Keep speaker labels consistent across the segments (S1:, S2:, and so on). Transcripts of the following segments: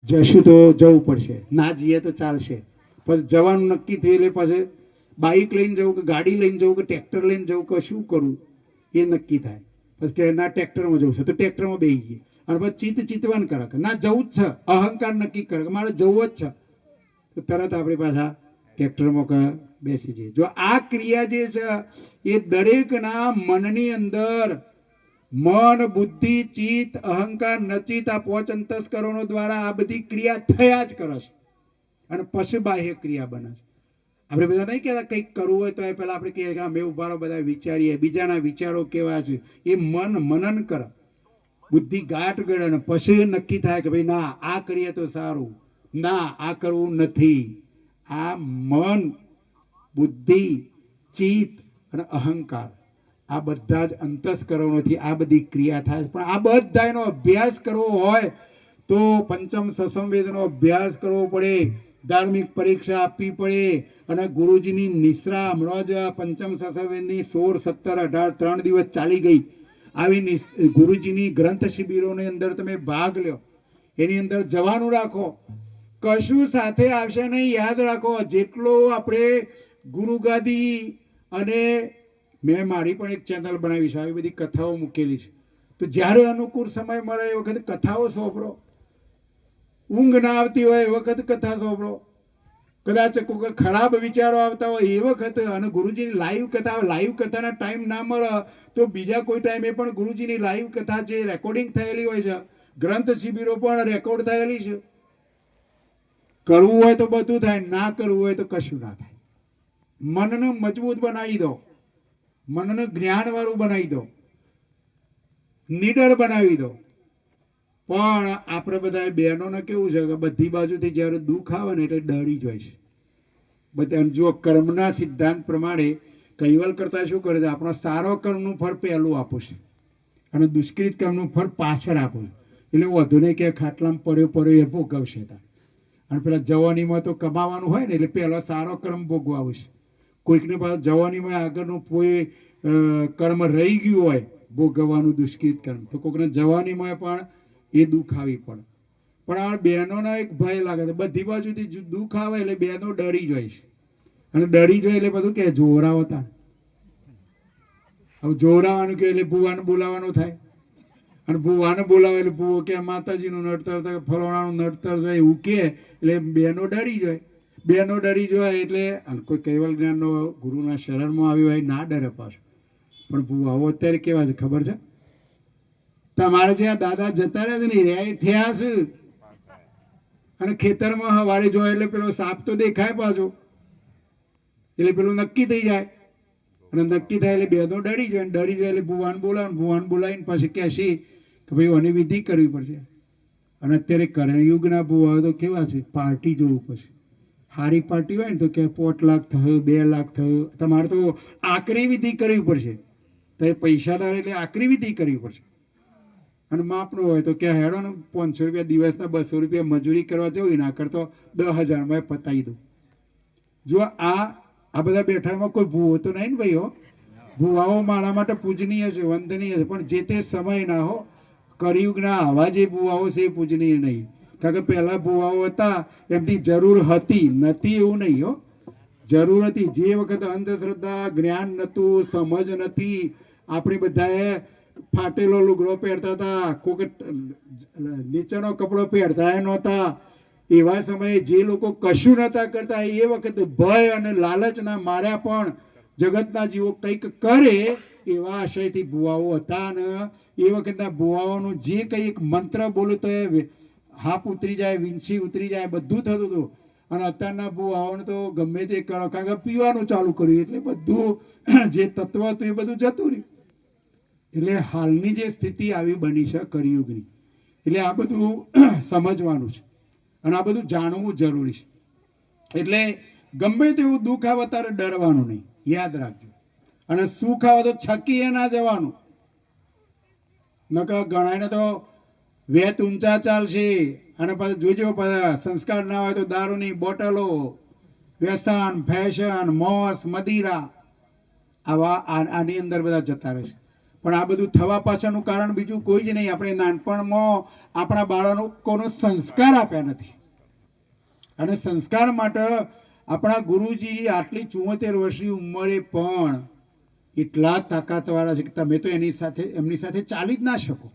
S1: જશું તો જવું પડશે, ના જઈએ તો ચાલશે. પછી જવાનું નક્કી થયું એટલે પછી બાઇક લઈને જવું કે ગાડી લઈને જવું કે ટ્રેક્ટર લઈને જવું કે શું કરવું એ નક્કી થાય. પછી કે ના ટ્રેક્ટરમાં જવું છે તો ટ્રેક્ટરમાં બેસી ગઈએ અને પછી ચિતવન કરે કે ના જવું જ છે, અહંકાર નક્કી કરે કે મારે જવું જ છે, તો તરત આપણી પાછા ટ્રેક્ટરમાં કે બેસી જઈએ. જો આ ક્રિયા જે છે એ દરેકના મનની અંદર મન બુદ્ધિ ચિત્ત અહંકાર નચિત આ પોચ અંતસ્કરણો દ્વારા આ બધી ક્રિયા થયા જ કરે છે અને પછી બાહ્ય ક્રિયા બને છે. આપણે બધા નહીં કહેતા કંઈક કરવું હોય તો એ પહેલા આપણે કહીએ કે અમે ઉભારો બધા વિચારીએ, બીજાના વિચારો કેવા છે એ મનન કરે, બુદ્ધિ ગાંઠ ગળે ને પછી નક્કી થાય કે ભાઈ ના આ કરીએ તો સારું, ના આ કરવું નથી. આ મન બુદ્ધિ ચિત્ત અને અહંકાર આ બધા જ અંતસ્કરણોથી આ બધી ક્રિયા થાય. પણ આ બધાનો અભ્યાસ કરવો હોય તો પંચમ સસંવેદનો અભ્યાસ કરવો પડે, ધાર્મિક પરીક્ષા આપવી પડે અને ગુરુજીની નિશ્રા હમણાં જ પંચમ સસંવેદની 16, 17, 18 3 દિવસ ચાલી ગઈ. આવી ગુરુજીની ગ્રંથ શિબિરોની અંદર તમે ભાગ લ્યો, એની અંદર જવાનું રાખો, કશું સાથે આવશે નહીં. યાદ રાખો, જેટલો આપણે ગુરુગાદી અને મેં મારી પણ એક ચેનલ બનાવી છે, આવી બધી કથાઓ મૂકેલી છે, તો જ્યારે અનુકૂળ સમય મળે એ વખતે કથાઓ સાંભળો, ઊંઘ ના આવતી હોય એ વખત કથા સાંભળો, કદાચ કોઈ ખરાબ વિચારો આવતા હોય એ વખતે, અને ગુરુજીની લાઈવ કથા, લાઈવ કથાના ટાઈમ ના મળે તો બીજા કોઈ ટાઈમે પણ ગુરુજીની લાઈવ કથા જે રેકોર્ડિંગ થયેલી હોય છે, ગ્રંથ શિબિરો પણ રેકોર્ડ થયેલી છે. કરવું હોય તો બધું થાય, ના કરવું હોય તો કશું ના થાય. મનને મજબૂત બનાવી દો, મનને જ્ઞાન વાળું બનાવી દો, નીડર બનાવી દો. પણ આપણે બધા બહેનોને કેવું છે કે બધી બાજુથી જ્યારે દુઃખ આવે ને એટલે ડરી જાય છે બધા. જો કર્મના સિદ્ધાંત પ્રમાણે કૈવલ કરતા શું કરે છે, આપણો સારો કર્મનું ફળ પહેલું આપું છે અને દુષ્કૃત કર્મનું ફળ પાછળ આપું. એટલે વધુ નહીં કે ખાટલામાં પડ્યો એ ભોગવશે. અને પેલા જવાનીમાં તો કમાવાનું હોય ને એટલે પહેલો સારો કર્મ ભોગવાવું છે. કોઈકને પાછું જવાનીમાં આગળનું કોઈ કર્મ રહી ગયું હોય ભોગવવાનું દુષ્કૃત કર્મ, તો કોઈકને જવાનીમાં પણ એ દુઃખ આવી પડે. પણ આ બહેનોના એક ભય લાગે છે, બધી બાજુથી દુઃખ આવે એટલે બહેનો ડરી જાય છે, અને ડરી જાય એટલે બધું કે જોરાવતા. હવે જોરાવાનું કે એટલે ભુવાને બોલાવાનું થાય, અને ભુવાને બોલાવે એટલે ભુવો કે માતાજીનું નડતર ફલોણાનું નડતર છે એવું કે એટલે બહેનો ડરી જાય. બહેનો ડરી જાય એટલે કોઈ કૈવલ જ્ઞાનનો ગુરુના શરણમાં આવ્યો હોય ના ડરે પાછું. પણ ભુવાઓ અત્યારે કેવા છે ખબર છે, તમારે જ્યાં દાદા જતા રહ્યા છે ને એ થયા છે, અને ખેતરમાં હવારે જોય એટલે પેલો સાપ તો દેખાય પાછો, એટલે પેલું નક્કી થઈ જાય. અને નક્કી થાય એટલે બેનો ડરી જાય, ડરી જાય એટલે ભુવાન બોલાવીને પછી કહેશે કે ભાઈ આની વિધિ કરવી પડશે. અને અત્યારે કળયુગના ભુવાઓ તો કેવા છે, પાર્ટી જોવું પડશે. સારી પાર્ટી હોય ને તો કે 5 લાખ થયો, 2 લાખ થયો, તમારે તો આકરી વિધિ કરવી પડશે. તો એ પૈસાદાર એટલે આકરી વિધિ કરવી પડશે. અને માપનો હોય તો કે હેડો ને 500 રૂપિયા દિવસના 200 રૂપિયા મજૂરી કરવા જવું, ના કરતો 10,000 પતાવી દઉં. જો આ બધા બેઠામાં કોઈ ભૂવો તો નહીં ને ભાઈ? હો, ભૂવાઓ મારા માટે પૂજનીય છે, વંદનીય છે, પણ જે તે સમય ના હો. કળિયુગના આવા જે ભૂવાઓ છે એ પૂજનીય નહીં. કારણ કે પહેલા ભૂવાઓ હતા એમની જરૂર હતી, નથી એવું નહીં. હો, જરૂર હતી. જે વખતે અંધશ્રદ્ધા, જ્ઞાન નહોતું, સમજ નથી, આપણે બધાએ ફાટેલો લુગડો પહેરતા હતા, કોઈક નીચેનો કપડો પહેરતા નહોતા. એવા સમયે જે લોકો કશું નતા કરતા એ વખતે ભય અને લાલચના માર્યા પણ જગતના જીવો કંઈક કરે એવા આશયથી ભુવાઓ હતા. ને એ વખતના ભુવાઓનું જે કંઈ એક મંત્ર બોલું તો એ હાપ ઉતરી જાય, વિંછી ઉતરી જાય, બધું થતું હતું. અને અત્યારના ભુવાઓને તો ગમે તે કરો, કારણ કે પીવાનું ચાલુ કર્યું એટલે બધું જે તત્વ હતું એ બધું જતું રહ્યું. એટલે હાલની જે સ્થિતિ આવી બની છે કળિયુગની, એટલે આ બધું સમજવાનું છે અને આ બધું જાણવું જરૂરી છે. એટલે ગમે તેવું દુઃખ આવે ત્યારે ડરવાનું નહીં, યાદ રાખજો. અને સુખ આવે તો છકીએ ના જવાનું. નકર ઘણાને તો વેત ઊંચા ચાલશે અને પાછું જોજો, પાછા સંસ્કાર ના હોય તો દારૂની બોટલો, વ્યસન, ફેશન, મોસ, મદિરા આની અંદર બધા જતા રહેશે. પણ આ બધું થવા પાછળનું કારણ બીજું કોઈ જ નહીં. આપણે નાનપણમાં આપણા બાળકોનો સંસ્કાર આપ્યા નથી. અને સંસ્કાર માટે આપણા ગુરુજી આટલી 74 વર્ષની ઉંમરે પણ એટલા તાકાતવાળા છે કે તમે તો એમની સાથે ચાલી જ ના શકો.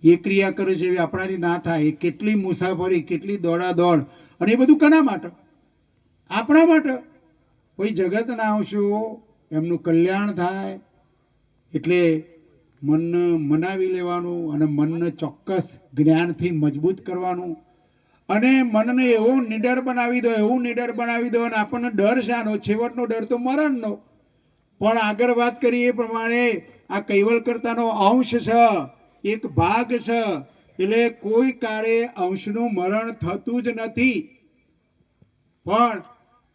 S1: એ ક્રિયા કરે છે એવી આપણાથી ના થાય. એ કેટલી મુસાફરી, કેટલી દોડાદોડ, અને એ બધું કોના માટે? આપણા માટે. કોઈ જગતના અંશો એમનું કલ્યાણ થાય એટલે મનને મનાવી લેવાનું અને મનને ચોક્કસ જ્ઞાનથી મજબૂત કરવાનું અને મનને એવો નિડર બનાવી દો, એવું નિડર બનાવી દો. અને આપણને ડર શાનો? છેવટનો ડર તો મરણનો. પણ આગળ વાત કરી એ પ્રમાણે આ કૈવલ્યકર્તાનો અંશ છે, એક ભાગ છે. એટલે કોઈ કારે અંશનું મરણ થતું જ નથી. પણ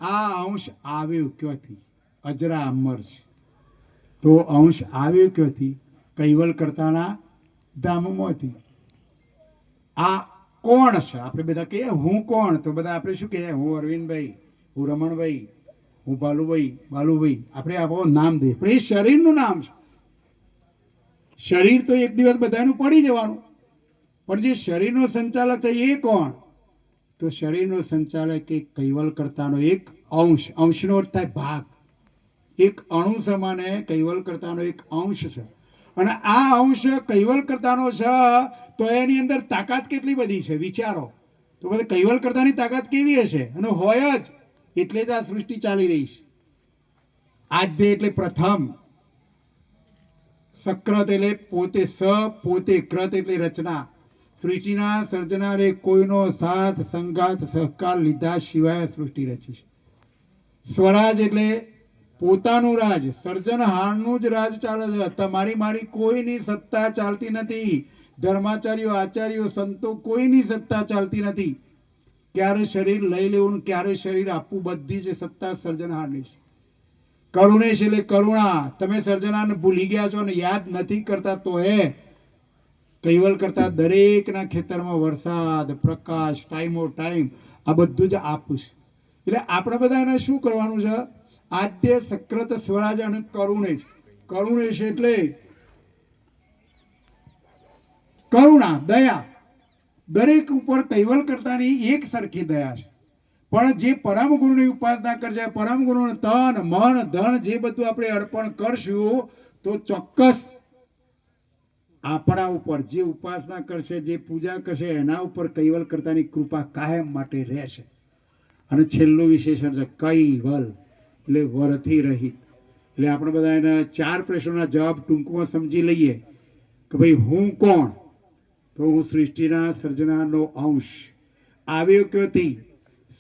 S1: આ અંશ આવ્યો ક્યાંથી? અજરા અમર છે. તો અંશ આવ્યો ક્યાંથી? કૈવલ્યકર્તાના ધામમાંથી. આ કોણ છે? આપણે બધા કહીએ હું કોણ, તો બધા આપણે શું કહીએ? હું અરવિંદભાઈ, હું રમણભાઈ, હું બાલુભાઈ. આપણે આપણું નામ દઈએ, પણ એ શરીરનું નામ છે. શરીર તો એક દિવસ બધાનું પડી જવાનું, પણ જે શરીરનો સંચાલક થાય એ કોણ? તો શરીરનો સંચાલક એક કૈવલ્યકર્તાનો એક અંશ. અંશનો અર્થ થાય ભાગ. એક અણુ સમાને કૈવલ્યકર્તાનો એક અંશ છે. અને આ અંશ કૈવલ્યકર્તાનો છે તો એની અંદર તાકાત કેટલી બધી છે વિચારો. તો બધા કૈવલ્યકર્તાની તાકાત કેવી હશે? અને હોય જ એટલે જ આ સૃષ્ટિ ચાલી રહી છે. આદ્ય એટલે પ્રથમ, સક્રત એટલે પોતે, પોતે, કૃત એટલે રચના. સૃષ્ટિના સર્જનારે કોઈનો સાથ સંગાત સહકાર લીધા સિવાય સૃષ્ટિ રચી છે. સ્વરાજ એટલે પોતાનું રાજ, સર્જનહારનું જ રાજ ચાલે છે. તમારી મારી કોઈની સત્તા ચાલતી નથી. ધર્માચાર્યો, આચાર્યો, સંતો કોઈની સત્તા ચાલતી નથી. ક્યારે શરીર લઈ લેવું, ક્યારે શરીર આપવું, બધી જ સત્તા સર્જનહારની છે. કરુણેશ એટલે કરુણા. તમે સર્જનારને ભૂલી ગયા છો અને યાદ નથી કરતા તો કૈવલ્યકર્તા દરેકના ખેતરમાં વરસાદ, પ્રકાશ, ટાઈમો ટાઈમ આ બધું જ આપું છે. એટલે આપણે બધાને શું કરવાનું છે? આદ્ય, સક્રત, સ્વરાજ અને કરુણેશ. કરુણેશ એટલે કરુણા, દયા. દરેક ઉપર કૈવલ્યકર્તાની એક સરખી દયા છે. પણ જે પરમ ગુરુની ઉપાસના કરશે, પરમ ગુરુને તન મન ધન જે બધું આપણે અર્પણ કરશું તો ચોક્કસ આપણા ઉપર જે ઉપાસના કરશે, જે પૂજા કરશે, એના ઉપર કૈવલ્યકર્તાની કૃપા કાયમ માટે રહેશે. અને છેલ્લું વિશેષણ છે કૈવલ, એટલે વરથી રહિત. એટલે આપણે બધા એના 4 પ્રશ્નોના જવાબ ટૂંકમાં સમજી લઈએ કે ભાઈ હું કોણ? તો હું સૃષ્ટિના સર્જનારનો અંશ. આવ્યો ક્યાંથી?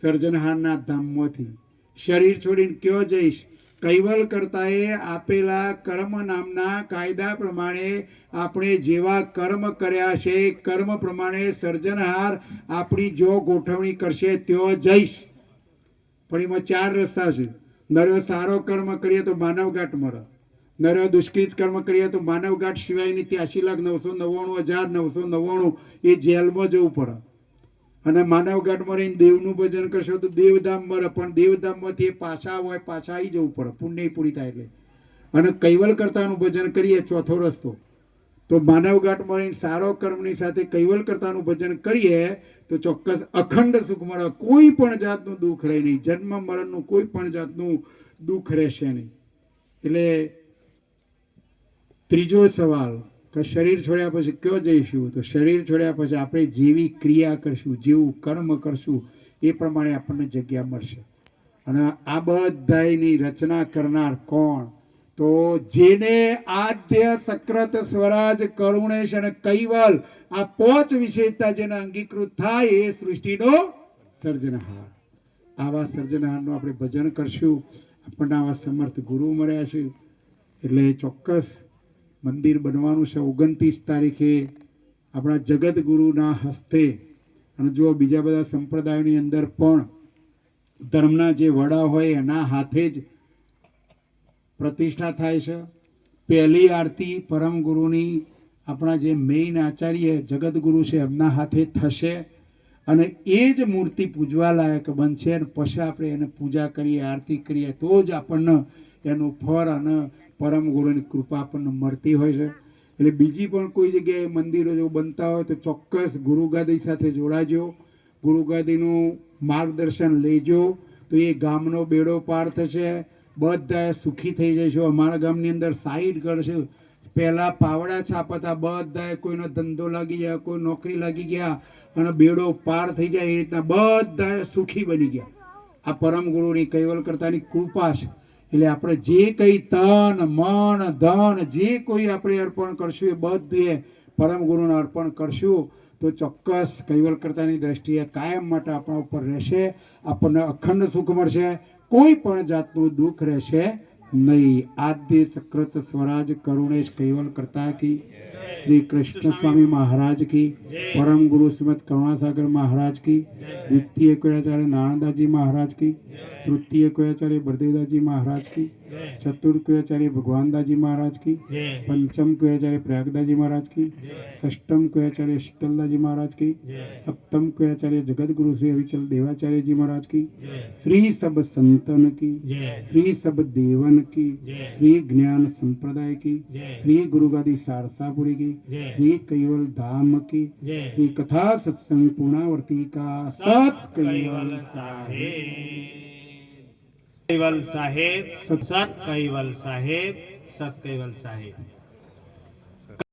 S1: સર્જનહારના ધામમાંથી. શરીર છોડીને ક્યો જઈશ? કૈવલ્યકર્તાએ આપેલા કર્મ નામના કાયદા પ્રમાણે આપણે જેવા કર્મ કર્યા છે કર્મ પ્રમાણે સર્જનહાર આપણી જો ગોઠવણી કરશે ત્યો જઈશ. પણ એમાં 4 રસ્તા છે. નરો સારો કર્મ કરીએ તો માનવઘાટ મળે. નરો દુષ્કૃત કર્મ કરીએ તો માનવઘાટ સિવાયની 83,999,999 એ જેલમાં જવું પડે. અને માનવઘાટમાં રહીને દેવનું ભજન કરશો તો દેવધામ મળે, પણ દેવધામમાંથી પાછા હોય પાછા આવી જવું પડે પુણ્ય પૂરી થાય એટલે. અને કૈવલ્યકર્તાનું ભજન કરીએ ચોથો રસ્તો. તો માનવઘાટમાં રહીને સારો કર્મની સાથે કૈવલ્યકર્તાનું ભજન કરીએ તો ચોક્કસ અખંડ સુખ મળે. કોઈ પણ જાતનું દુઃખ રહે નહીં. જન્મ મરણનું કોઈ પણ જાતનું દુઃખ રહેશે નહીં. એટલે ત્રીજો સવાલ કે શરીર છોડ્યા પછી ક્યાં જઈશું? તો શરીર છોડ્યા પછી આપણે જેવી ક્રિયા કરશું, જેવું કર્મ કરશું એ પ્રમાણે આપણને જગ્યા મળશે. અને આ બધાની રચના કરનાર કોણ? તો જેને આદ્ય, સક્રત, સ્વરાજ, કરુણેશ અને કૈવલ આ 5 વિશેષતા જેને અંગીકૃત થાય એ સૃષ્ટિનો સર્જનહાર. આવા સર્જનહારનું આપણે ભજન કરશું. આપણને આવા સમર્થ ગુરુ મળ્યા છે એટલે ચોક્કસ મંદિર બનવાનું છે 29 તારીખે આપણા જગત ગુરુના હસ્તે. અને જો બીજા બધા સંપ્રદાયોની અંદર પણ ધર્મના જે વડા હોય એના હાથે જ પ્રતિષ્ઠા થાય છે. પહેલી આરતી પરમ ગુરુની આપણા જે મેઇન આચાર્ય જગતગુરુ છે એમના હાથે થશે. અને એ જ મૂર્તિ પૂજવા લાયક બનશે. અને પછી આપણે એને પૂજા કરીએ, આરતી કરીએ તો જ આપણને એનું ફળ અને પરમ ગુરુની કૃપા આપણને મળતી હોય છે. એટલે બીજી પણ કોઈ જગ્યાએ મંદિરો જો બનતા હોય તો ચોક્કસ ગુરુગાદી સાથે જોડાજો, ગુરુગાદીનું માર્ગદર્શન લેજો, તો એ ગામનો બેડો પાર થશે, બધા સુખી થઈ જઈશું. અમારા ગામની અંદર 60 ઘર છે, પહેલા પાવડા છાપતા, બધા કોઈનો ધંધો લાગી ગયા, કોઈ નોકરી લાગી ગયા અને બેડો પાર થઈ જાય એ રીતના બધા સુખી બની ગયા. આ પરમ ગુરુની કૈવલ કરતાની કૃપા છે. એટલે આપણે જે કંઈ તન મન ધન જે કોઈ આપણે અર્પણ કરશું એ બધે પરમ ગુરુને અર્પણ કરશું તો ચોક્કસ કૈવલ કરતાની દ્રષ્ટિએ કાયમ માટે આપણા ઉપર રહેશે, આપણને અખંડ સુખ મળશે, કોઈ પણ જાતનું દુઃખ રહેશે નહીં. આદ્ય સકૃત સ્વરાજ કરુણેશ કૈવલ કરતા કી, શ્રી કૃષ્ણ સ્વામી મહારાજ કી, પરમ ગુરુ શ્રીમદ કરુણાસાગર મહારાજ કી, દ્વિતીય કોયાચાર્ય નાણદાજી મહારાજ કી, તૃતીય કોયાચાર્ય બળદેવદાસજી મહારાજ કી, ચતુર્થ કોયાચાર્ય ભગવાનદાસજી મહારાજ કી, પંચમ કોયાચાર્ય પ્રયાગદાસજી મહારાજ કી, ષષ્ટમ કોયાચાર્ય શીતલદાસજી મહારાજ કી, સપ્તમ કોયાચાર્ય જગતગુરુ શ્રી અવિચલ દેવાચાર્યજી મહારાજ કી, શ્રી સબ સંતન કી, શ્રી સબ દેવન की, श्री ज्ञान संप्रदाय की, श्री गुरुगादी सारसापुरी की, श्री कैवल धाम की, श्री कथा सत्संग पूर्णावर्ती का सत कैवल
S2: कैवल साहेब, सत कैवल साहेब, सत कैवल साहेब।